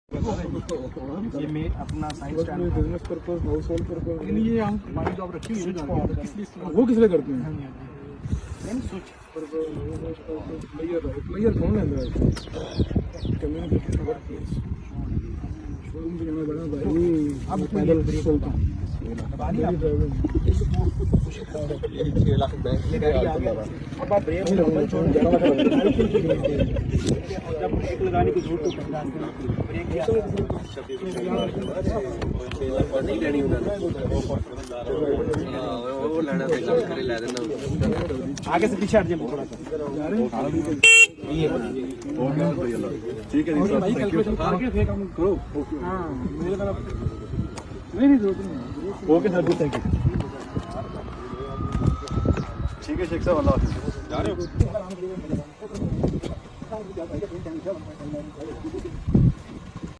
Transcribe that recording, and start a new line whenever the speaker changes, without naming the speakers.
ये मैं अपना science stand
business purpose house hold purpose
लेकिन ये हम हमारी जॉब रखी हुई है इसलिए
वो किस लिए करते हैं?
नहीं स्विच
प्लेयर कौन लेता है? कम्युनिकेशन वर्कप्लेस शोरूम पे जाना बड़ा भाई अब पैदल चलता हूँ
अब आप ब्रेक छोड़ जब ब्रेक लगाने की जरूरत ब्रेक
नहीं लेनी वो लेना ला देना
आगे से पीछे हट जाए थोड़ा सा
ठीक है जी
भाई कैलकुलेशन करके फिर हम करो हां मेरे तरफ नहीं जरूरत नहीं
okay sir good thank you ठीक है शेख साहब अल्लाह हाफिज़ जा रहे हो